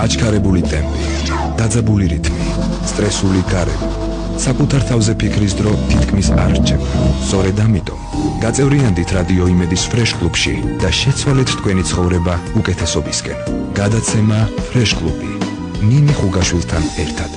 აჩქარებული ტემპი, დაძაბული რითმი, სტრესული გარემო. საკუთარ თავზე ფიქრის დრო თითქმის არ რჩება. სწორედ ამიტომ გაწევრიანდით რადიო იმედის ფრეშ კლუბში და შეცვალეთ თქვენი ცხოვრება უკეთესობისკენ. გადაცემა ფრეშ კლუბი. ნინი ხუგაშვილთან ერთად.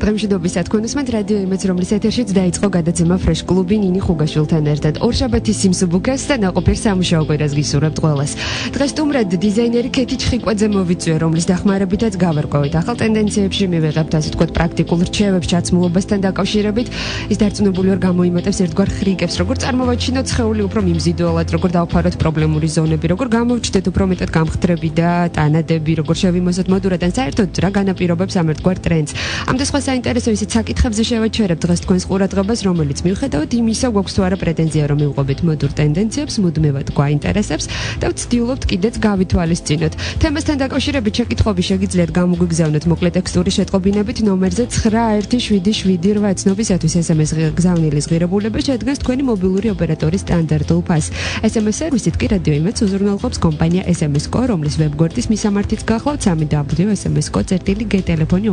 დღემშვიდობის ათქონუსმენთ რადიო იმედს, რომლის ეთერშიც დაიწყო გადაცემა ფრეშ კლუბი ნინი ხუგაშვილთან ერთად. ორშაბათის სიმსუბუქეს და ნაყოფიერ სამუშაო კვირას გისურვებთ ყველას. დღეს სტუმრად დიზაინერი ქეთი ჩხიკვაძე მოვიწვია, რომლის დახმარებითაც გავარკვევით ახალ ტენდენციებში, მივიღებთ ასე ვთქვათ პრაქტიკულ რჩევებს ჩაცმულობასთან დაკავშირებით. ის დარწმუნებული ვარ გამოიმატებს ერთგვარ ხრიკებს, როგორ წარმოვაჩინოთ სხეული უფრო მიმზიდველად, როგორ დავფაროთ პრობლემური ზონები, როგორ გამოვჩნდეთ უფრო მეტად გამხდრები და ტანადები, როგორ შევიმოსოთ მოდურად ან საერთოდ რა განაპირობებს ამ ერთგვარ ტრენდს. ამ და სხვა საინტერესო ისეთ საკითხებზე შევაჩერებთ დღეს თქვენს ყურადღებას, რომელიც მიუხედავად იმისა, გვაქვს თუ არა პრეტენზია, რომ მივყვებით მოდურ ტენდენციებს, მუდმივად გვაინტერესებს და ვცდილობთ კიდეც გავითვალისწინოთ. თემასთან დაკავშირებით შეკითხვები შეგიძლიათ გამოგვიგზავნოთ მოკლე ტექსტური შეტყობინებით ნომერზე 917778 ცნობისათვის SMS გზავნილის ღირებულება შეადგენს თქვენი მობილური ოპერატორის სტანდარტულ ფასს. SMS სერვისით კი რადიო იმედს უზრუნველყოფს კომპანია SMS-Co, რომლის ვებგვერდის მისამართიც გახლავთ www.sms.co.ge ტელეფონი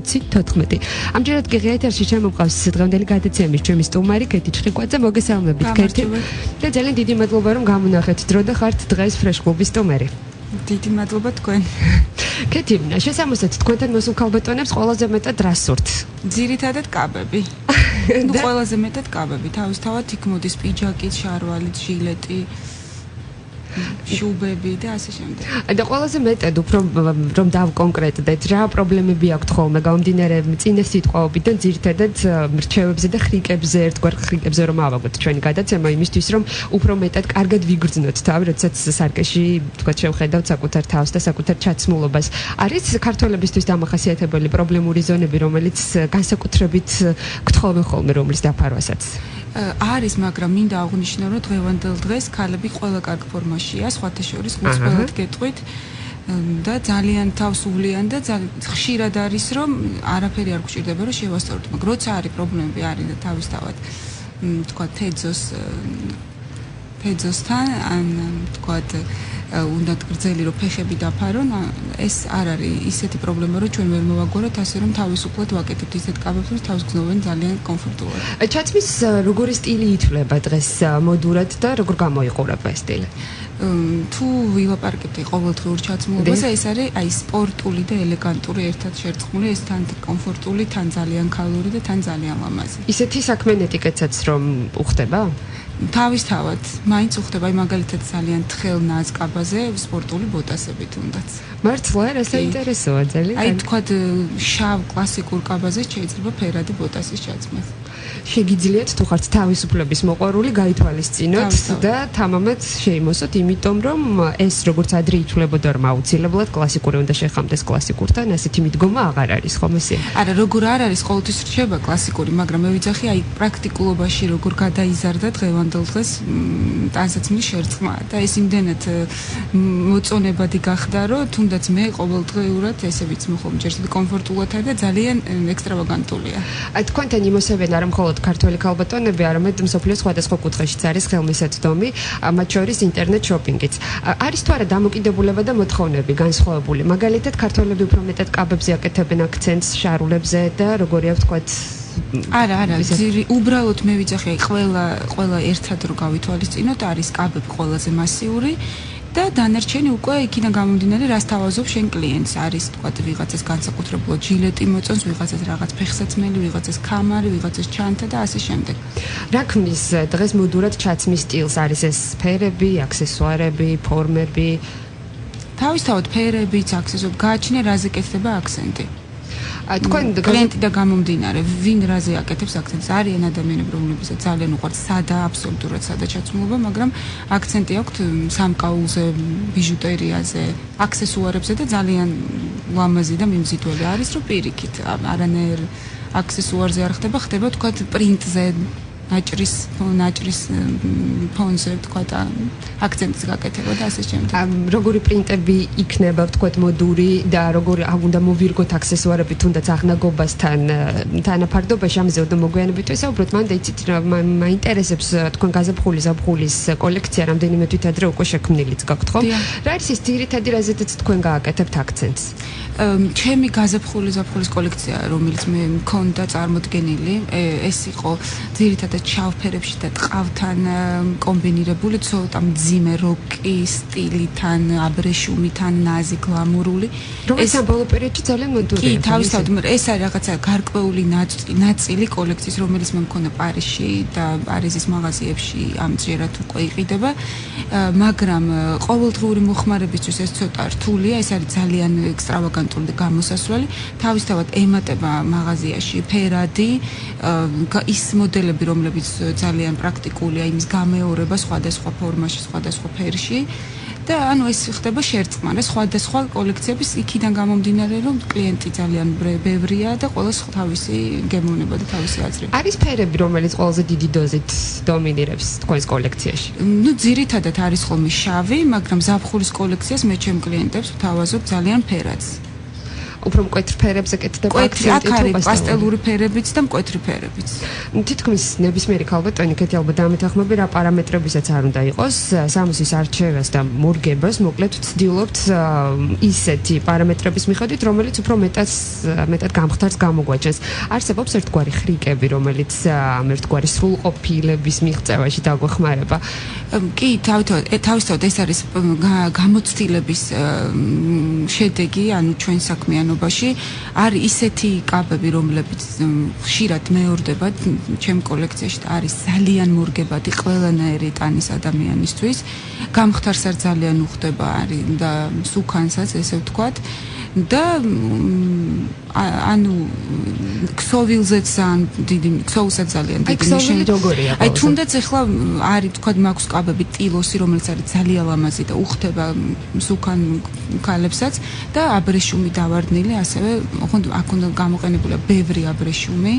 219 ამჯერად კი ეთერში შემოგვყავს დღევანდელი გადაცემის ჩემი სტუმარი ქეთი ჩხიკვაძე. მოგესალმებით ქეთი და ძალიან დიდი მადლობა რომ გამონახეთ დრო და ხართ დღეს ფრეშ კლუბის სტუმარი. დიდი მადლობა თქვენ. ქეთი, შესაბამისად თქვენთან მოსულ ქალბატონებს ყველაზე მეტად რა სურთ? ძირითადად კაბები. ყველაზე მეტად კაბები. თავისთავად იქ მოდის პიჯაკი, შარვალი, ჟილეტი, შუბები და ასე შემდეგ. და ყველაზე მეტად უფრო რომ დავკონკრეტდეთ, რა პრობლემები აქვთ ხოლმე გამომდინარე წინა სიტყვაობიდან ძირითადად მრჩევებზე და ხრიკებზე, ერთგვარ ხრიკებზე რომ ავაგოთ ჩვენი გადაცემა იმისთვის, რომ უფრო მეტად კარგად ვიგრძნოთ თავი, როდესაც სარკეში თქვათ შევხედავთ საკუთარ თავს და საკუთარ ჩაცმულობას. არის ქართველებისთვის დამახასიათებელი პრობლემური ზონები, რომელიც განსაკუთრებით გთხოვენ ხოლმე რომლის დაფარვასაც? არის, მაგრამ მინდა აღვნიშნო, რომ დღევანდელ დღეს ქალები ყველა კარგ ფორმაშია, სხვათა შორის გულწრფელად გეტყვით და ძალიან თავსუვლიან და ხშირად არის, რომ არაფერი არ გვჭირდება, რომ შევასწოროთ, მაგრამ როცა არის პრობლემები არის და თავისთავად თქვა თეძოსთან ან თქვა უნდა გრძელი რომ ფეხები დაფარონ, ეს არ არის ისეთი პრობლემა, რომ ჩვენ ვერ მოვაგვაროთ ასე რომ თავისუფლად ვაკეთებთ ისეთ კაბებს, რომ თავს გზნობენ ძალიან კომფორტულად. ჩაცმის როგორი სტილი ითვლება დღეს მოდურად და როგორ გამოიყურება ეს სტილი? თუ ვილაპარაკებთ ყოველდღიურ ჩაცმულობაზე, ეს არის აი სპორტული და ელეგანტური ერთად შერწყმული, ეს თან კომფორტული, თან ძალიან ქალური და თან ძალიან ლამაზი. ისეთი საქმე ეტიკეტსაც რომ უხდება? თავისთავად, მაინც უხდება, აი მაგალითად ძალიან თხელ ნაზ კაბაზე სპორტული ბოტასებით უნდაც. მართლა, რა საინტერესოა ძალიან. აი თქვათ შავ კლასიკურ კაბაზე შეიძლება ფერადი ბოტასის ჩაცმას. შეგიძლიათ თუ ხართ თავისუფლების მოყვარული გაითვალისწინოთ და თამამად შეიმოსოთ, იმიტომ რომ ეს როგორც ადრე ითვლებოდა რომ აუცილებლად კლასიკური უნდა შეხამდეს კლასიკურთან, ასეთი მიდგომა აღარ არის ხომ ესე? არა, როგორ არ არის ყოველთვის რჩება კლასიკური, მაგრამ მე ვიძახი აი პრაქტიკულობაში როგორ გადაიზარდა დღევანდელ დღეს ტანსაცმლის შერწყმა და ეს იმდენად მოწონებადი გახდა, რომ თუნდაც მე ყოველდღიურად ესე ვიცი ხოლმე ჯერ კომფორტულად და ძალიან ექსტრავაგანტულია. თქვენთან იმოსებენ არა მხოლოდ ქართველი ქალბატონები, არამედ მსოფლიოს სხვადასხვა კუთხეშიც არის ხელმისაწვდომი, მათ შორის ინტერნეტ შოპინგიც. არის თუ არა დამოკიდებულება და მოთხოვნები განსხვავებული? მაგალითად, ქართველები უფრო მეტად კაბებზე აკეთებენ აქცენტს, შარულებზე და როგორია ვთქვათ არა, უბრალოდ მე ვიძახი, ყველა ერთად რო გავითვალისწინოთ, არის კაბები ყველაზე მასიური და დანარჩენი უკვე იქიდან გამომდინარე, რას თავაზობ შენ კლიენტს. არის თქვათ ვიღაცას განსაკუთრებულად ჟილეტი მოწონს, ვიღაცას რაღაც ფეხსაცმელი, ვიღაცას კამარი, ვიღაცას ჩანთა და ასე შემდეგ. რა ქმნის დღეს მოდურად ჩაცმის სტილს? არის ეს ფერები, აქსესუარები, ფორმები? თავისთავად ფერებიც, აქსესუარები, გააჩნია რაზე კეთდება აქცენტი. თქვენ კლიენტი და გამომდინარე, ვინ რაზე აკეთებს აქცენტს? არიან ადამიანები, რომლებსაც ძალიან უყვართ სადა, აბსოლუტურად სადა ჩაცმულობა, მაგრამ აქცენტი აქვთ სამკაულზე, ბიჟუტერიაზე, აქსესუარებზე და ძალიან ლამაზი და მიმზიდველი არის, რომ პირიქით არანაირ აქსესუარზე არ ხდება, ხდება თქვათ პრინტზე ნაჭრის ფონზე თქვა და აქცენტის გაკეთება და ასე შემდეგ. როგორი პრინტები იქნება ვთქვათ მოდური და როგორი უნდა მოვირგოთ აქსესუარები თუნდაც აღნაგობასთან თანაფარდობაში ამაზე უნდა მოგვიანებით ვისაუბროთ. მანდა იცით მაინტერესებს თქვენ გაზაფხულის ზაფხულის კოლექცია რამდენიმე თვით ადრე უკვე შექმნილიც გაქვთ ხო? რა არის ის ძირითადი რაზედაც თქვენ გააკეთებთ აქცენტს? ჩემი გაზაფხულის კოლექცია რომელიც მე მქონდა წარმოდგენილი ეს იყო ძირითადად შავფერებში და ტყავთან კომბინირებული ცოტა მძიმე როკი სტილითან აბრეშუმითან ნაზი გლამურული ეს ამ ბოლო პერიოდში ძალიან მოდურია კი თავისთავად ეს არის რაღაცა გარკვეული ნაწილი კოლექციის რომელიც მე მქონდა პარიზში და პარიზის მაღაზიებში ამჯერად უკვე იყიდება მაგრამ ყოველდღიური მოხმარებისთვის ეს ცოტა რთულია ეს არის ძალიან ექსტრავაგანტული და გამოსასვლელი თავისთავად ემატება მაღაზიაში ფერადი ის მოდელები რომლებიც ძალიან პრაქტიკულია იმის გამეორება სხვადასხვა ფორმაში სხვადასხვა ფერში და ანუ ეს ხდება შერწყმარე სხვადასხვა კოლექციების იქიდან გამომდინარე რომ კლიენტი ძალიან ბევრია და ყოველს თავისი გემოვნება და თავისი აზრი არის ფერები რომელიც ყველაზე დიდი დოზით დომინირებს თქვენს კოლექციაში ну ძირითადად არის ხოლმე შავი მაგრამ ზაფხულის კოლექციას მე ჩემ კლიენტებს ვთავაზობ ძალიან ფერადს უფრო მკვეთრ ფერებს ეკეთება აქცენტი თუ პასტელური ფერებიც და მკვეთრი ფერებიც. თითქმის ნებისმიერი ქალბატონი კეთი ალბათ დამეთანხმები რა პარამეტრებისაც არ უნდა იყოს სამოსის არჩევას და მორგებას მოკლედ ვცდილობთ ისეთი პარამეტრების მიხედვით რომელიც უფრო მეტად გამხდარს გამოგვაჩენს. არსებობს ერთგვარი ხრიკები რომელიც ამ ერთგვარი სრულყოფილების მიღწევაში დაგვეხმარება. კი თავისთავად ეს არის გამოცდილების შედეგი ანუ ჩვენ საქმიანობაში არის ისეთი კაბები რომლებიც ხშირად მეორდება ჩემ კოლექციაში და არის ძალიან მორგებადი ყველანაირი ტანის ადამიანისთვის გამხდარს არ ძალიან უხდება არის და სუქანსაც ესე ვთქვათ და ანუ ქსოვილზეც დიდი ქსოვილსაც ძალიან დიდი ნიშანი როგორია აი თუნდაც ახლა არის თქვათ მაქვს კაბები ტილოსი რომელიც არის ძალიან ლამაზი და უხდება სუქან ქალებსაც და აბრეშუმი დავარდნილი ასევე აქ უნდა გამოყენებული ბევრი აბრეშუმი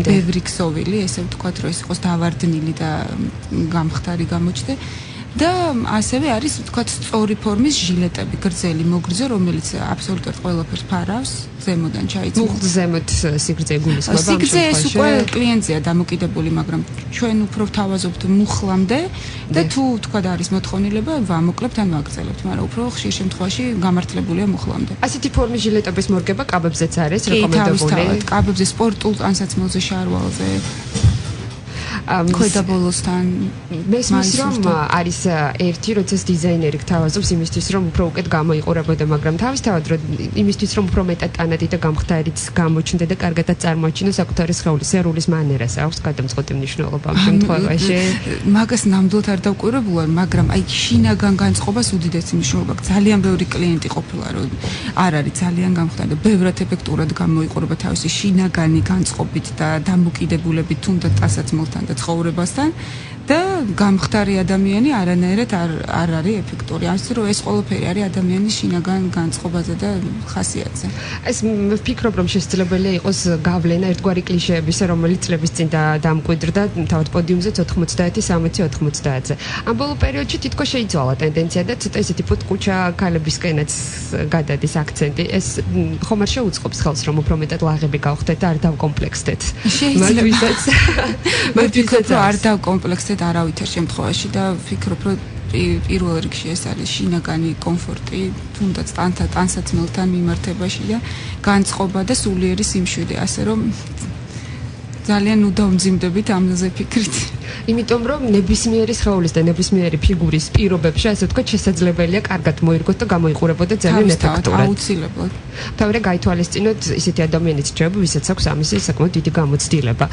ბევრი ქსოვილი ესე ვთქვათ რომ ეს იყოს დავარდნილი და გამხდარი გამოჩნდა და ასევე არის ვთქვათ სწორი ფორმის ჟილეტები გრძელი მოგრძო რომელიც აბსოლუტურად ყველაფერს ფარავს ზემოდან ჩაიწვით ზემოთ სიგრძე გულისხმობა სიგრძე ეს უკვე კლიენტზეა დამოკიდებული მაგრამ ჩვენ უფრო ვთავაზობთ მუხლამდე და თუ ვთქვათ არის მოთხოვნილება ვამოკლებთ ან ვაგრძელებთ მაგრამ უფრო ხშირ შემთხვევაში გამართლებულია მუხლამდე ასეთი ფორმის ჟილეტების მორგება კაბებზეც არის რეკომენდებული კაბებზე სპორტულ ტანსაცმელზე შარვალზე ქვედა ბოლოსთან მესმის რომ არის ერთი როცა დიზაინერი გთავაზობს იმისთვის რომ უფრო უკეთ გამოიყურებოდა მაგრამ თავისთავად რომ იმისთვის რომ უფრო მეტად ტანადი და გამხდარიც გამოჩნდა და კარგადაც წარმოაჩინოს საკუთარი სხეულის სერულის მანერას აქვს გადამწყვეტი მნიშვნელობა ამ შემთხვევაში მაგას ნამდვილად არ დავკვირვებულა მაგრამ აი შინაგან განწყობას უდიდესი მნიშვნელობა აქვს ძალიან ბევრი კლიენტი ყოფილა რომ არ არის ძალიან გამხდარი და ბევრად ეფექტურად გამოიყურება თავისი შინაგანი განწყობით და დამოკიდებულებით თუნდაც ტანსაცმელთან და ცხოვრებასთან და გამხდარი ადამიანი არანაირად არ არის ეფექტური. ასე რომ ეს ყველაფერი არის ადამიანის შინაგან განწყობაზე და ხასიათზე. ეს ვფიქრობ რომ შესაძლებელია იყოს გავლენა ერთგვარი კლიშეების რომელიც წლების წინ დამკვიდრდა თავად პოდიუმზე 90-60-90-ზე. ამ ბოლო პერიოდში თითქოს შეიცვალა ტენდენცია და ცოტა ისეთი პუტკუჩა ქალებისკენაც გადადის აქცენტი. ეს ხომ არ შეუწყობს ხელს რომ უფრო მეტად ლაღები გავხდეთ და არ დავკომპლექსდეთ. მაგდვისაც არ დავკომპლექსდეთ არავითარ შემთხვევაში და ვფიქრობ რომ პირველ რიგში ეს არის შინაგანი კომფორტი თუნდაც ტანსაცმელთან მიმართებაში და განწყობა და სულიერი სიმშვიდე ასე რომ ძალიან უდაუმძიმდებით ამაზე ფიქრით იმიტომ რომ ნებისმიერი სხეულის და ნებისმიერი ფიგურის პირობებში ასე ვთქვათ შესაძლებელია კარგად მოირგოთ და გამოიყურებოთ და ძალიან ეფექტურად აუცილებლად თავრე გაითვალისწინოთ ისეთი ადამიანის რჩევა ვისაც აქვს ამისი საკმაოდ დიდი გამოცდილება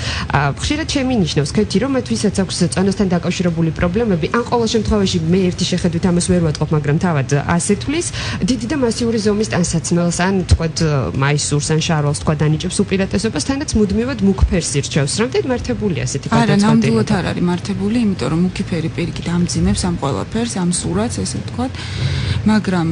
ხშირად შემინიშნავს კეთი რომ მათ ვისაც აქვს წონასთან დაკავშირებული პრობლემები ან ყოველ შემთხვევაში მე ერთი შეხედვით ამას ვერ ვატყობ მაგრამ თავად ასეთulis დიდი და მასიური ზომის ტანსაცმელს ან ვთქვათ მაისურს ან შარვალს ვთქვათ ანიჭებს უპირატესობას თანაც მუდმივად მუქ ფერს ირჩევს რამდენად მართებულია ასეთი გადაწყვეტილება არ არის მართებული, იმიტომ რომ მუქი ფერი პირიქით ამძიმებს ამ ყველაფერს, ამ სურათს, ესე ვთქვათ. მაგრამ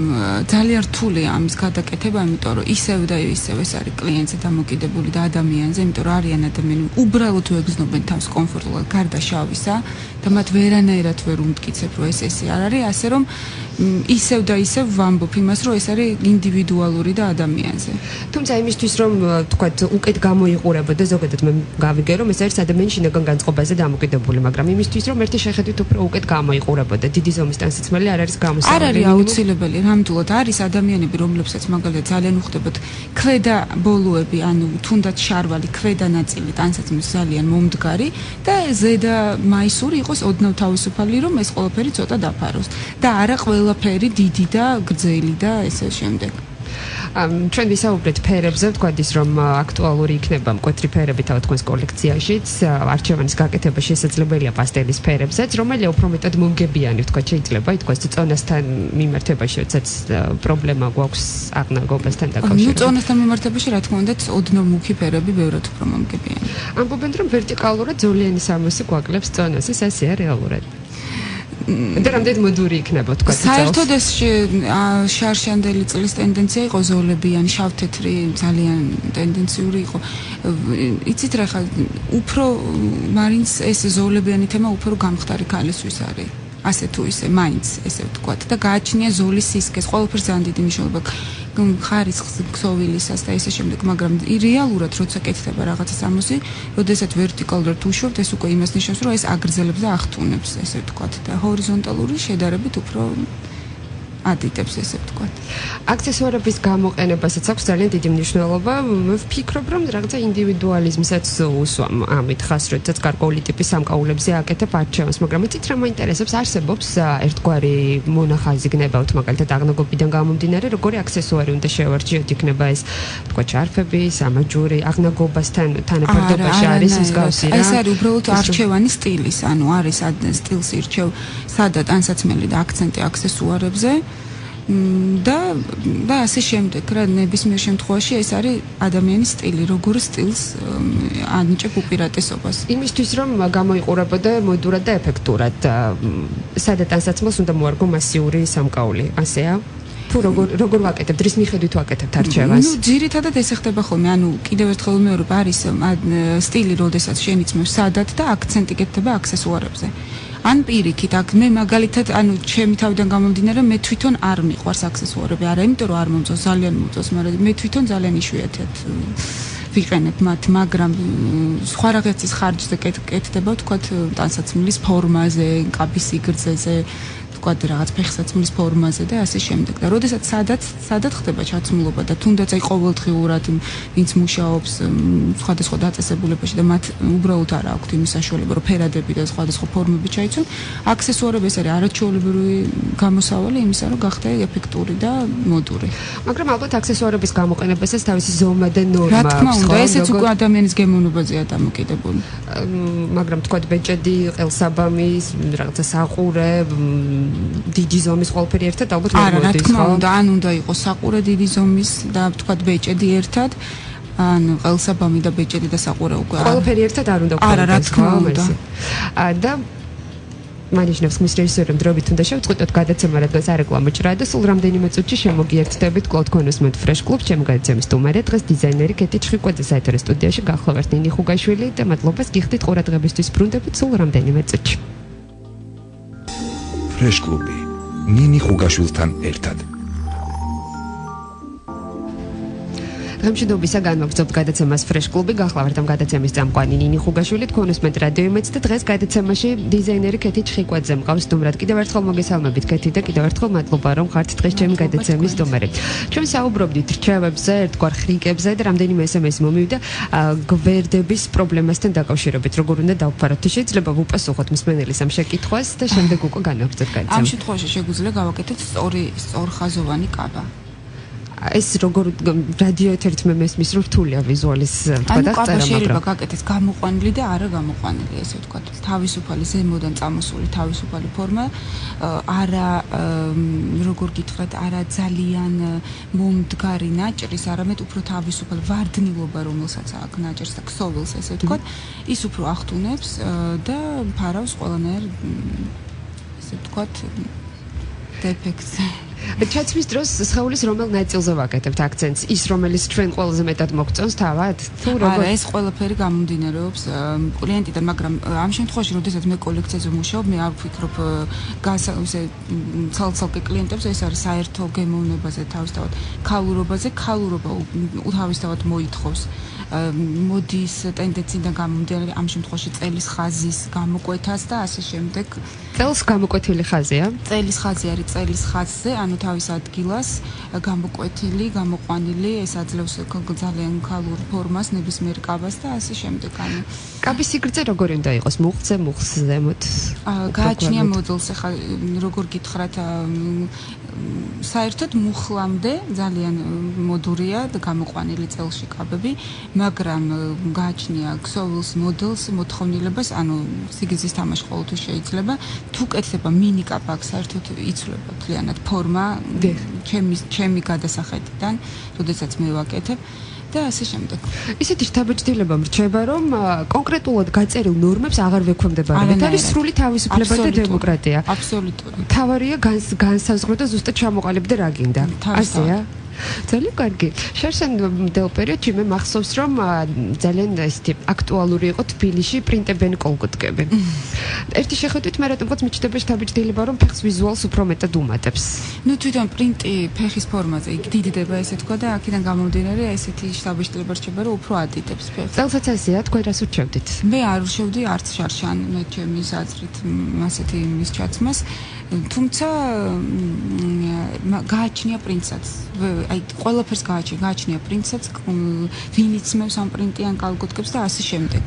ძალიან რთულია ამის გადაკეთება, იმიტომ რომ ისევ და ისევ ეს არის კლიენტზე დამოკიდებული და ადამიანზე, იმიტომ რომ არიან ადამიანები უბრალოდ ვეგრძნობენ თავს კომფორტულად გარდა შავისა და მათ ვერანაირად ვერ უმტკიცებ, რომ ესე არ არის, ასე რომ ისევ და ისევ ვამბობ იმას, რომ ეს არის ინდივიდუალური და ადამიანზე. თუმცა იმისთვის რომ თქვათ უკეთ გამოიყურებოდა ზოგადად მე გავიგე რომ ეს არის ადამიანის შინაგან განწყობაზე დამოკიდებული, მაგრამ იმისთვის რომ ერთი შეხედვით უფრო უკეთ გამოიყურებოდა დიდი ზომის ტანსაცმელი არ არის გამოსავალი. არ არის აუცილებელი, ნამდვილად არის ადამიანები, რომლებსაც მაგალითად ძალიან უხდებოდ ქვედა ბოლოები, ანუ თუნდაც შარვალი ქვედა ნაწილი ტანსაცმლის ძალიან მომდგარი და ზედა მაისური იყოს ოდნავ თავისუფალი, რომ ეს ყველაფერი ცოტა დაფაროს და არა ყველაფერი დიდი და გრძელი და ესე შემდეგ. ჩვენ ვისაუბრეთ ფერებზე, ვთქვათ ის რომ აქტუალური იქნება მკვეთრი ფერები თავ თქვენს კოლექციაშიც, არჩევანის გაკეთება შესაძლებელია პასტელის ფერებზეც, რომელიც უფრო მეტად მომგებიანი, ვთქვათ, შეიძლება ითქვას წონასთან მიმართებაში, როდესაც პრობლემა გვაქვს აღნაგობასთან დაკავშირებით. წონასთან მიმართებაში, რა თქმა უნდა, ოდნავ მუქი ფერები ბევრად უფრო მომგებიანი. ამბობენ რომ ვერტიკალურად ზოლიანი სამოსი გვაკლებს წონას, ეს ასეა რეალურად. და რამდენი მოდური იქნება თქვა საერთოდ ეს შარშანდელი წლის ტენდენცია იყო ზოლებიანი შავ-თეთრი ძალიან ტენდენციური იყო იცით რა ხა უფრო მარინც ეს ზოლებიანი თემა უფრო გამხდარი ქალისთვის არის ასე თუ ისე მაინც ესე ვთქვათ და გააჩნია ზოლის სისქეს ყველაფერს ძალიან დიდი მნიშვნელობა ხარისხს ქსოვილისას და ესე შემდეგ მაგრამ რეალურად როცა კეთდება რაღაცა სამოსი როდესაც ვერტიკალურად უშვებთ ეს უკვე იმას ნიშნავს რომ ეს აგრძელებს და ახტუნებს ესე ვთქვათ და ჰორიზონტალური შედარებით უფრო ადიტებს ესე ვთქვათ. აქსესუარების გამოყენებასაც აქვს ძალიან დიდი მნიშვნელობა. ვფიქრობ, რომ რაღაცა ინდივიდუალიზმსაც უსვამ ამით ხას, როდესაც გარკვეული ტიპის სამკაულებზე აკეთებ არჩევანს, მაგრამ იცით რა მაინტერესებს, არსებობს ერთგვარი მონახაზი გნებავთ, მაგალითად აღნაგობიდან გამომდინარე, როგორი აქსესუარი უნდა შევარჩიოთ, იქნება ეს, ვთქვათ, შარფები, სამაჯური, აღნაგობასთან თანაფარდობაში არის მსგავსი რა. ეს არის უბრალოდ არჩევანის სტილის, ანუ არის სტილს ირჩევ სადაც ტანსაცმელი და აქცენტი აქსესუარებზე. და ასე შემდეგ რა ნებისმიერ შემთხვევაში ეს არის ადამიანის სტილი როგორ სტილს ანიჭებ უპირატესობას იმისთვის რომ გამოიყურებოდა მოდურად და ეფექტურად სადაც ტანსაცმელს უნდა მოარგო მასიური სამკაული ასეა თუ როგორ ვაკეთებ დრის მიხედვით ვაკეთებთ არჩევანს ნუ ძირითადად ესე ხდება ხოლმე ანუ კიდევ ერთხელ მეორე არის სტილი როდესაც შენიცმევ სადაც და აქცენტი გეთდება აქსესუარებზე ან პირიქით, აქ მე მაგალითად, ანუ ჩემი თავიდან გამომდინარე, მე თვითონ არ მიყვარს აქსესუარები, არა, იმიტომ რომ არ მომწონს, ძალიან მომწონს, მაგრამ მე თვითონ ძალიან იშვიათად ვიყენებ მათ, მაგრამ სხვა რაღაცის ხარჯზე კეთდება, თქვათ, ტანსაცმლის ფორმაზე, კაბის სიგრძეზე, თქვათ, რაღაც ფეხსაცმლის ფორმაზე და ასე შემდეგ. და როდესაც სადაც ხდება ჩაცმულობა და თუნდაც აი ყოველდღიურად ვინც მუშაობს სხვადასხვა დაწესებულებაში და მათ უბრალოდ არ აქვთ იმის საშუალება, რომ ფერადები და სხვადასხვა ფორმები ჩაიცვენ, აქსესუარები ეს არის არაჩვეულებრივი გამოსავალი იმისა, რომ გახდა ეფექტური და მოდური. მაგრამ ალბათ აქსესუარების გამოყენებასაც თავისი ზომა და ნორმა აქვს. რა თქმა უნდა, ესეც უკვე ადამიანის გემოვნებაზეა დამოკიდებული. მაგრამ თქვათ ბეჭედი, ყელსაბამი, რაღაცა საყურე დიდი ზომის ყველაფერი ერთად ალბათ ვერ მოდის ხო? არა, რა თქმა უნდა, ან უნდა იყოს საყურე დიდი ზომის და ვთქვათ ბეჭედი ერთად, ან ყელსაბამი და ბეჭედი და საყურე უკვე. ყველაფერი ერთად არ უნდა არა, რა თქმა უნდა. და მანიშნებს მის რეჟისორом დრობით უნდა შევწყვიტოთ გადაცემა, რადგან სარეკლამო ჭრაა და სულ რამდენიმე წუთში შემოგიერთდებით კლოდ კონუსმენტ ფრეშ კლუბ ჩემ გადაცემის სტუმარი დღეს დიზაინერი კეთი ჩხიკვაძე საეთერო სტუდიაში გახლავართ ნინი ხუგაშვილი და მადლობას გიხდით ყურადღებისთვის ბრუნდებით სულ რამდენიმე წუთში. ფრეშ კლუბი ნინი ხუგაშვილთან ერთად გამშვიდობისა განმოგრძობთ გადაცემას ფრეშ კლუბი გახლავართ ამ გადაცემის წამყვანი ნინი ხუგაშვილი თქვენუსმენთ რადიო იმედს და დღეს გადაცემაში დიზაინერი კეთი ჩხიკვაძე მყავს სტუმრად კიდევ ერთხელ მოგესალმებით კეთი და კიდევ ერთხელ მადლობა რომ ხართ დღეს ჩემი გადაცემის სტუმარი ჩვენ საუბრობდით რჩევებზე ერთგვარ ხრიკებზე და რამდენიმე SMS მომივიდა გვერდების პრობლემასთან დაკავშირებით როგორ უნდა დავფაროთ შეიძლება ვუპასუხოთ მსმენელის ამ შეკითხვას და შემდეგ უკვე განვაგრძობთ გადაცემა ამ შემთხვევაში შეგვიძლია გავაკეთოთ სწორხაზოვანი კაბა ეს როგორ რადიო ეთერით მე მესმის რომ რთულია ვიზუალის თქვა და წერა შეიძლება გაკეთდეს გამოყვანილი და არა გამოყვანილი ესე ვთქვა თავისუფალი ზემოდან წამოსული თავისუფალი ფორმა არა როგორ გითხრათ არა ძალიან მომდგარი ნაჭრის არამედ უფრო თავისუფალი ვარდნილობა რომელსაც აქვს ნაჭერს და ქსოვილს ესე ვთქვა ის უფრო ახტუნებს და ფარავს ყველანაირ ესე ვთქვათ დეფექტს ჩაცმის დროს სხეულის რომელ ნაწილზე ვაკეთებთ აქცენტს ის რომელიც ჩვენ ყველაზე მეტად მოგწონს თავად თუ არა ეს ყველაფერი გამომდინარეობს კლიენტიდან მაგრამ ამ შემთხვევაში როდესაც მე კოლექციაზე ვმუშაობ მე არ ვფიქრობ ცალ-ცალკე კლიენტებს ეს არის საერთო გემოვნებაზე თავისთავად ქალურობაზე ქალურობა თავისთავად მოითხოვს მოდის ტენდენციიდან გამომდინარე ამ შემთხვევაში წელის ხაზის გამოკვეთას და ასე შემდეგ წელს გამოკვეთილი ხაზია წელის ხაზი არის წელის ხაზზე ანუ თავის ადგილას გამოკვეთილი გამოყვანილი ეს აძლევს ძალიან ქალურ ფორმას ნებისმიერ კაბას და ასე შემდეგ ანუ კაბის სიგრძე როგორი უნდა იყოს მუხტზე მუხტს ზემოთ გააჩნია მოდელს ახლა როგორ გითხრათ საერთოდ მუხლამდე ძალიან მოდურია და გამოყვანილი წელში კაბები მაგრამ გააჩნია ქსოვილს მოდელს მოთხოვნილებას ანუ სიგრძის თამაში ყოველთვის შეიძლება თუ კეთდება მინი კაბა აქვს საერთოდ იცვლება მთლიანად ფორმა ჩემი გადასახედიდან როდესაც მე ვაკეთებ და ასე შემდეგ. ისეთი შთაბეჭდილება მრჩება, რომ კონკრეტულად გაწერილ ნორმებს აღარ ვექვემდებარებთ. არის სრული თავისუფლება და დემოკრატია. აბსოლუტურად. თავარია განსაზღვრო და ზუსტად ჩამოყალიბდე რა გინდა. ასეა. ძალიან კარგი. შარშანდელ პერიოდში მე მახსოვს რომ ძალიან ესეთი აქტუალური იყო თბილისში პრინტებენი კოლგოტკები. ერთი შეხედვით მე რატომღაც მიჩნდება შთაბეჭდილება რომ ფეხს ვიზუალს უფრო მეტად უმატებს. ნუ თვითონ პრინტი ფეხის ფორმაზე იგდიდება ესე თქვა და აქედან გამომდინარე ესეთი შთაბეჭდილება რჩება რომ უფრო ადიდებს ფეხს. წელსაც ასეა თქვენ რას ურჩევდით? მე არ ურჩევდი არც შარშან მე ჩემი აზრით ასეთი მის ჩაცმას თუმცა გააჩნია პრინცაც აი ყველაფერს გააჩნია პრინცაც ვინ იცნობს ამ პრინტიან კალგოტკებს და ასე შემდეგ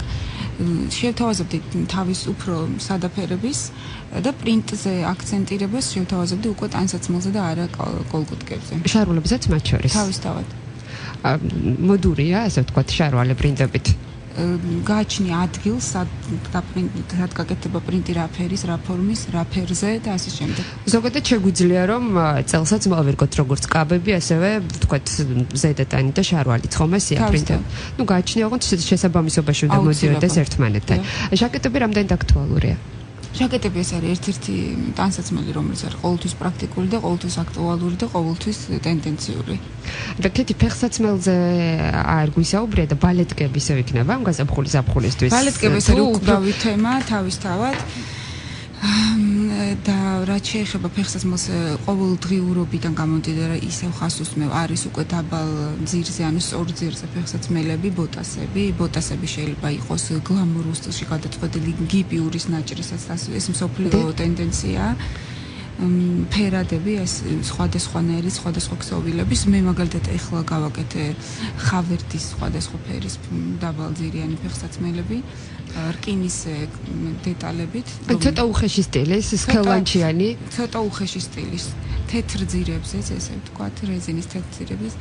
შევთავაზებდი თავის უფრო სადაფერების და პრინტზე აქცენტირებას შევთავაზებდი უკვე ტანსაცმელზე და არა კოლგოტკებზე შარვალებზეც მათ შორის თავისთავად მოდურია ასე ვთქვათ შარვალე პრინტებით გააჩნია ადგილს სად გაკეთდება პრინტი რა ფერის, რა ფორმის, რა ფერზე და ასე შემდეგ. ზოგადად შეგვიძლია რომ წელსაც მოვერგოთ როგორც კაბები, ასევე ვთქვათ ზედატანი და შარვალიც ხომ ესეა პრინტები. ნუ გააჩნია ოღონდ შესაბამისობაში უნდა მოდიოდეს ერთმანეთთან. ჟაკეტები რამდენად აქტუალურია? ჟაკეტები ეს არის ერთ-ერთი ტანსაცმელი, რომელიც არის ყოველთვის პრაქტიკული და ყოველთვის აქტუალური და ყოველთვის ტენდენციური. და კეთი ფეხსაცმელზე არ გვისაუბრია და ბალეტკები ისევ იქნება ამ გაზაფხულისთვის. ბალეტკები ეს არის უკრავი თემა თავისთავად. და რაც შეეხება ფეხსაცმელს ყოველდღიურობიდან გამომდინარე ისევ ხას უსმევ არის უკვე დაბალ ძირზე ანუ სწორ ძირზე ფეხსაცმელები ბოტასები შეიძლება იყოს გლამურულ სტილში გადაწყვეტილი გიპიურის ნაჭრისაც ეს მსოფლიო ტენდენციაა ფერადები ეს სხვადასხვანაირი სხვადასხვა ქსოვილების მე მაგალითად ეხლა გავაკეთე ხავერდის სხვადასხვა ფერის დაბალძირიანი ფეხსაცმელები რკინის დეტალებით ცოტა უხეში სტილის სქელანჩიანი ცოტა უხეში სტილის თეთრ ძირებზეც ესე ვთქვათ რეზინის თეთრ ძირებზეც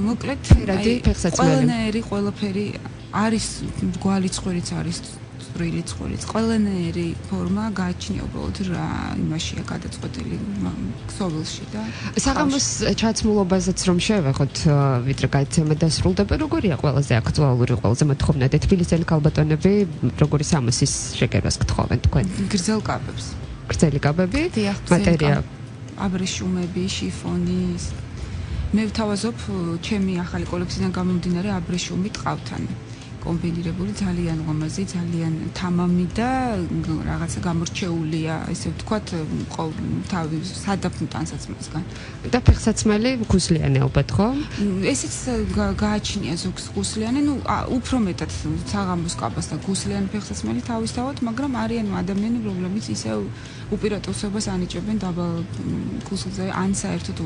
მოკლედ ფერადი ფეხსაცმელი ყველაფერი არის გვალი ცხვირიც არის წვრილი ცხვირიც ყველანაირი ფორმა გააჩნია უბრალოდ რა იმაშია გადაწყვეტილი ქსოვილში და საღამოს ჩაცმულობაზეც რომ შევეხოთ ვიდრე გადაცემა დასრულდება როგორია ყველაზე აქტუალური ყველაზე მოთხოვნადი თბილისელი ქალბატონები როგორი სამოსის შეკერას გთხოვენ თქვენ გრძელი კაბები მატერია აბრეშუმები შიფონი მე ვთავაზობ ჩემი ახალი კოლექციიდან გამომდინარე აბრეშუმი ტყავთან კომბინირებული ძალიან ლამაზი, ძალიან თამამი და რაღაცა გამორჩეულია, ესე ვთქვათ, თავის სადაფნ ტანსაცმელსგან. და ფეხსაცმელი გუსლიანი ალბათ, ხო? ესეც გააჩნია ზოგს გუსლიანი, ნუ უფრო მეტად საღამოს კაბასთან გუსლიანი ფეხსაცმელი თავისთავად, მაგრამ არიან ადამიანები, რომლებიც ისევ უპირატესობას ანიჭებენ დაბალ გუსლზე, ან საერთოდ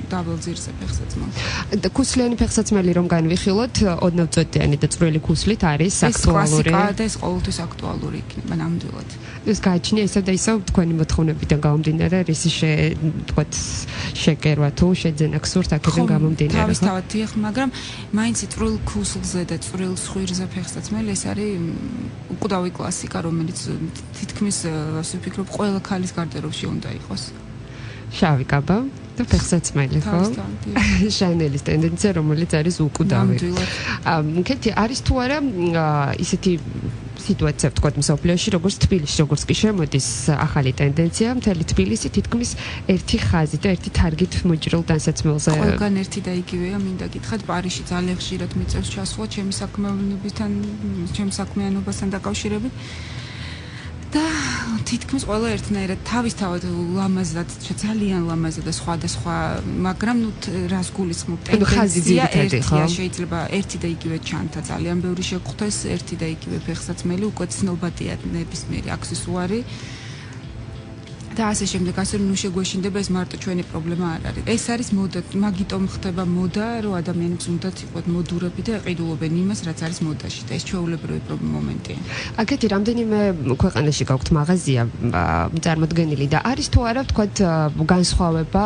დაბალ ძირზე ფეხსაცმელს. და გუსლიანი ფეხსაცმელი რომ განვიხილოთ, ოდნავ წვეტიანი და წვრილი მოსვლით არის აქტუალური. ეს კლასიკა და ეს ყოველთვის აქტუალური იქნება ნამდვილად. ეს გააჩნია ისევ და ისევ თქვენი მოთხოვნებიდან გამომდინარე, რისი თქვათ შეკერვა თუ შეძენა გსურთ აქედან გამომდინარე. თავისთავად დიახ, მაგრამ მაინც წვრილ ქუსლზე და წვრილ სხვირზე ფეხსაცმელი ეს არის უკვდავი კლასიკა, რომელიც თითქმის ასე ვფიქრობ ყველა ქალის გარდერობში უნდა იყოს. შავი კაბა და ფეხსაცმელი, ხო? შანელის ტენდენცია, რომელიც არის უკვდავი. კეთი არის თუ არა ისეთი სიტუაცია ვთქვათ მსოფლიოში, როგორც თბილისში, როგორც კი შემოდის ახალი ტენდენცია, მთელი თბილისი თითქმის ერთი ხაზი და ერთი თარგით მოჭრილ ტანსაცმელზე. ყველგან ერთი და იგივეა, მინდა გითხრათ, პარიზში ძალიან ხშირად მიწევს ჩასვლა ჩემი საქმიანობასთან, ჩემს საქმიანობასთან დაკავშირებით. და თითქმის ყველა ერთნაირად თავისთავად ლამაზად, ძალიან ლამაზად და სხვადასხვა, მაგრამ რას გულისხმობ ტენდენცია ერთია, შეიძლება ერთი და იგივე ჩანთა, ძალიან ბევრი შეგხვდეს, ერთი და იგივე ფეხსაცმელი, უკვე ცნობადია ნებისმიერი აქსესუარი. და ასე შემდეგ, ასე რომ შეგვეშინდება ეს მარტო ჩვენი პრობლემა არ არის. ეს არის მოდა, მაგიტომ ხდება მოდა, რომ ადამიანებს უნდათ იყოს მოდურები და ეყიდულობენ იმას, რაც არის მოდაში და ეს ჩვეულებრივი მომენტია. აქეთი რამდენიმე ქვეყანაში გაქვთ მაღაზია წარმოდგენილი და არის თუ არა ვთქვათ განსხვავება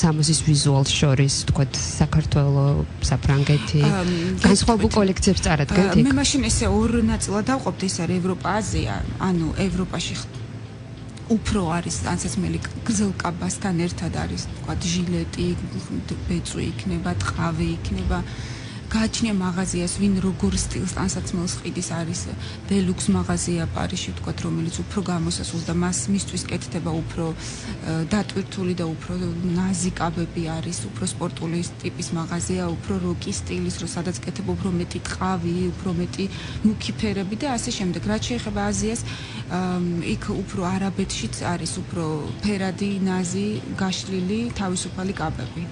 სამოსის ვიზუალს შორის, ვთქვათ საქართველოს, საფრანგეთი, განსხვავებულ კოლექციებს წარადგენთ იქ? მე მაშინ ესე ორ ნაწილად დავყოფთ, ეს არის ევროპა, აზია, ანუ ევროპაში უფრო არის ტანსაცმელი გრძელკაბასთან ერთად არის თქვა ჟილეტი, ბეწვი იქნება, ტყავი იქნება. გააჩნია მაღაზიას, ვინ როგორ სტილს ტანსაცმელს ყიდის, არის დელუქს მაღაზია პარიზში ვთქვათ, რომელიც უფრო გამოსასვლელს და მისთვის კეთდება უფრო დატვირთული და უფრო ნაზი კაბები არის, უფრო სპორტული ტიპის მაღაზია, უფრო როკი სტილის, რომ სადაც კეთდება უფრო მეტი ტყავი, უფრო მეტი მუქი ფერები და ასე შემდეგ. რაც შეეხება აზიას, იქ უფრო არაბეთშიც არის უფრო ფერადი, ნაზი, გაშლილი, თავისუფალი კაბები.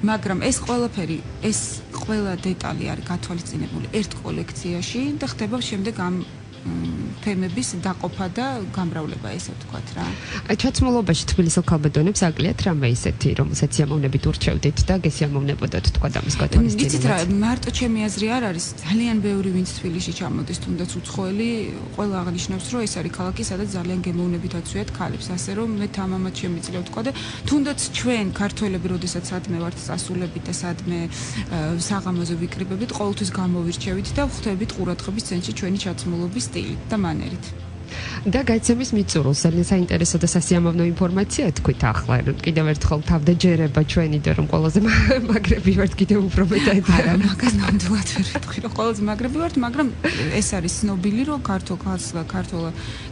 მაგრამ ეს ყველაფერი, ეს ყველა დეტალი არის გათვალისწინებული ერთ კოლექციაში და ხდება შემდეგ ამ თემების დაყოფა და გამრავლება, ესე ვთქვათ რა. ჩაცმულობაში თბილისელ ქალბატონებს აკლიათ რამე ისეთი, რომელსაც სიამოვნებით ურჩევდით და გესიამოვნებოდათ თქვა ამის გატანის წინათ. იცით რა, მარტო ჩემი აზრი არ არის, ძალიან ბევრი ვინც თბილისში ჩამოდის, თუნდაც უცხოელი, ყველა აღნიშნავს, რომ ეს არის ქალაქი, სადაც ძალიან გემოვნებით აცვიათ ქალებს, ასე რომ მე თამამად შემიძლია ვთქვა და თუნდაც ჩვენ ქართველები, როდესაც სადმე ვართ სასულებით და სადმე საღამოზე ვიკრიბებით, ყოველთვის გამოვირჩევით და ვხვდებით ყურადღების ცენტრში ჩვენი ჩაცმულობის და მანერით. და გაიცემის მიწურულს ძალიან საინტერესო და სასიამოვნო ინფორმაცია თქვით ახლა, რომ კიდევ ერთხელ თავდაჯერება ჩვენი და რომ ყველაზე მაგრები ვართ კიდევ უფრო მეტად. არა, მაგას ნამდვილად ვერ ვიტყვი, რომ ყველაზე მაგრები ვართ, მაგრამ ეს არის ცნობილი, რომ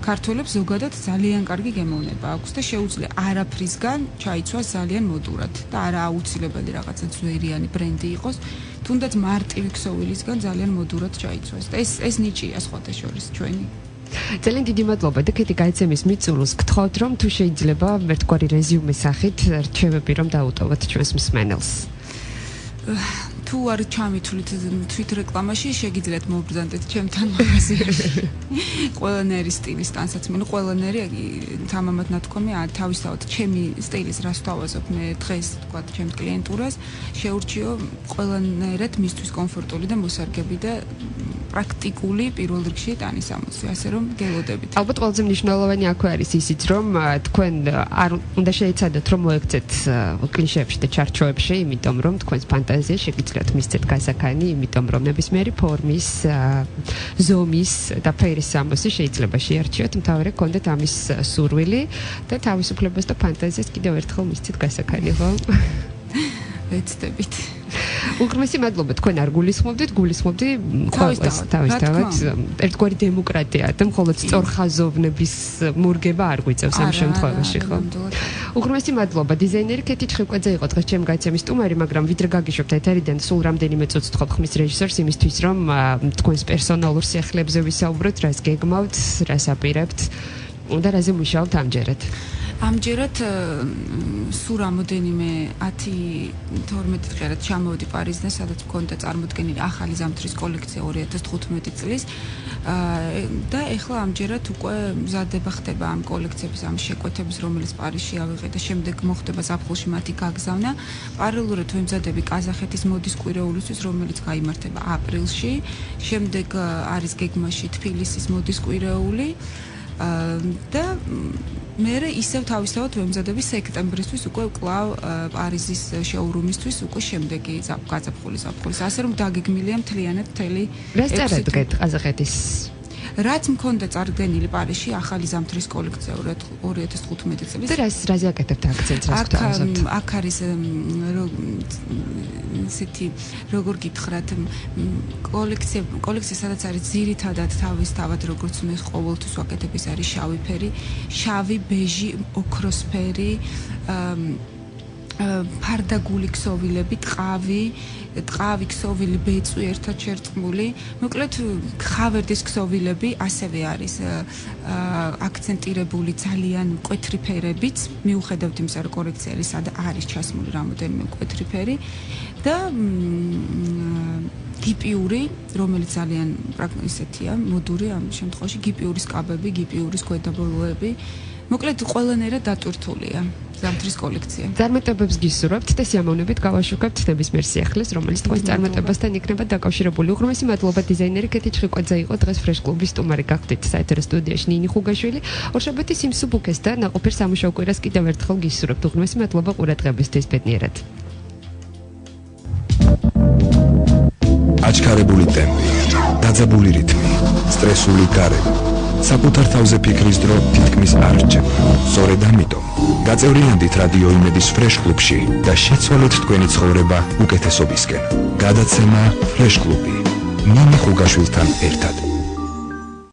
ქართველებს ზოგადად ძალიან კარგი გემოვნება აქვს და შეუძლია არაფრისგან ჩაიცვას ძალიან მოდურად და არა აუცილებელი რაღაცა ძვერიანი ბრენდი იყოს, თუნდაც მარტივი ქსოვილისგან ძალიან მოდურად ჩაიცვას და ეს ნიჭია სხვათა შორის ჩვენი. ძალიან დიდი მადლობა და კეთი გაიცემის მიწურულს გთხოვთ რომ თუ შეიძლება ერთგვარი რეზიუმე სახით რჩევები რომ დაუტოვოთ ჩვენს მსმენელს. თუ არ ჩამითვლით თვით რეკლამაში შეგიძლიათ მობრძანდეთ ჩემთან მაღაზიაში. ყველანაირი სტილის ტანსაცმელი, ყველანაირი თამამად ნათქვამი, თავისთავად ჩემი სტილის რას ვთავაზობ მე დღეს თქვა ჩემს კლიენტურას, შეურჩიო ყველანაირად მისთვის კომფორტული და მოსარგები და პრაქტიკული პირველ რიგში ტანისამოსი, ასე რომ გელოდებით. ალბათ ყველაზე მნიშვნელოვანი აქვე არის ისიც, რომ თქვენ არ უნდა შეეცადოთ რომ მოექცეთ კლიშეებში და ჩარჩოებში, იმიტომ რომ თქვენს ფანტაზია შეგიძლიათ მისცეთ გასაქანი, იმიტომ რომ ნებისმიერი ფორმის, ზომის და ფერის სამოსი შეიძლება შეარჩიოთ, მთავარი გქონდეთ ამის სურვილი და თავისუფლებას და ფანტაზიას კიდევ ერთხელ მისცეთ გასაქანი, ხო? ვეცდებით. უღრმესი მადლობა, თქვენ არ გულისხმობდით, გულისხმობდი ყოველს თავისთავად ერთგვარი დემოკრატია და მხოლოდ სწორხაზოვნების მურგება არ გვიწევს ამ შემთხვევაში, ხო? უღრმესი მადლობა, დიზაინერი კეთი ჩხიკვაძე იყო დღეს ჩემი გაიცემის სტუმარი, მაგრამ ვიდრე გაგიშვებთ ეთერიდან, სულ რამდენიმე წუთს ვთქვათ ხმის რეჟისორს იმისთვის, რომ თქვენს პერსონალურ სიახლეებზე ვისაუბროთ, რას გეგმავთ, რას აპირებთ და რაზე მუშაობთ ამჯერად. ამჯერად სულ რამოდენიმე 10-12 დღეად ჩამოვედი პარიზიდან, სადაც მქონდა წარმოდგენილი ახალი ზამთრის კოლექცია 2015 წლის. და ეხლა ამჯერად უკვე მზადება ხდება ამ კოლექციების ამ შეკვეთების, რომელიც პარიზში ავიღე და შემდეგ მოხდება ზაფხულში მათი გაგზავნა. პარალელურად ვემზადები კაზახეთის მოდის კვირეულისთვის, რომელიც გაიმართება აპრილში. შემდეგ არის გეგმაში თბილისის მოდის კვირეული. და მე ისევ თავისთავად ვემზადები სექტემბრისთვის უკვე კვლავ პარიზის შოურუმისთვის უკვე შემდეგი გაზაფხულის. ასე რომ დაგეგმილია მთლიანად მთელი. რას წარადგეთ ყაზახეთის? რაც მქონდა წარდგენილი პარიზში ახალი ზამთრის კოლექცია 2015 წლის. და რაზე აკეთებთ აქცენტს, რას გთავაზობთ? აქ არის ისეთი როგორ გითხრათ კოლექცია სადაც არის ძირითადად თავად როგორც მე ყოველთვის ვაკეთებ ის არის შავი ფერი, შავი, ბეჟი, ოქროსფერი, ფარდაგული ქსოვილები, ტყავი ქსოვილი, ბეწვი ერთად შერწყმული. მოკლედ ხავერდის ქსოვილები ასევე არის აქცენტირებული ძალიან მკვეთრი ფერებით, მიუხედავად იმისა, რომ კოლექცია არის ჩასმული რამოდენიმე მკვეთრი ფერი და გიპიური, რომელიც ძალიან ისეთია, მოდური ამ შემთხვევაში გიპიური სკაბები, გიპიურის გვედაბოლოები. მოკლედ ყველანაირად დატვირთულია ზამთრის კოლექცია. წარმატებებს გისურვებთ და სიამოვნებით გავაშუქებთ ნებისმიერ სიახლეს, რომელიც თქვენს წარმატებასთან იქნება დაკავშირებული. უღრმესი მადლობა დიზაინერი კეთი ჩხიკვაძე იყო დღეს ფრეშ კლუბის სტუმარი გახდით საეთერო სტუდიაში ნინი ხუგაშვილი. ორშაბათის სიმსუბუქეს და ნაყოფიერ სამუშაო კვირას კიდევ ერთხელ გისურვებთ. უღრმესი მადლობა ყურადღებისთვის ბედნიერად. აჩქარებული ტემპი, დაძაბული რითმი, სტრესული გარემო, საკუთარ თავზე ფიქრის დრო თითქმის არ რჩება. სწორედ ამიტომ გაწევრიანდით რადიო იმედის ფრეშ კლუბში და შეცვალეთ თქვენი ცხოვრება უკეთესობისკენ. გადაცემა ფრეშ კლუბი ნინი ხუგაშვილთან ერთად.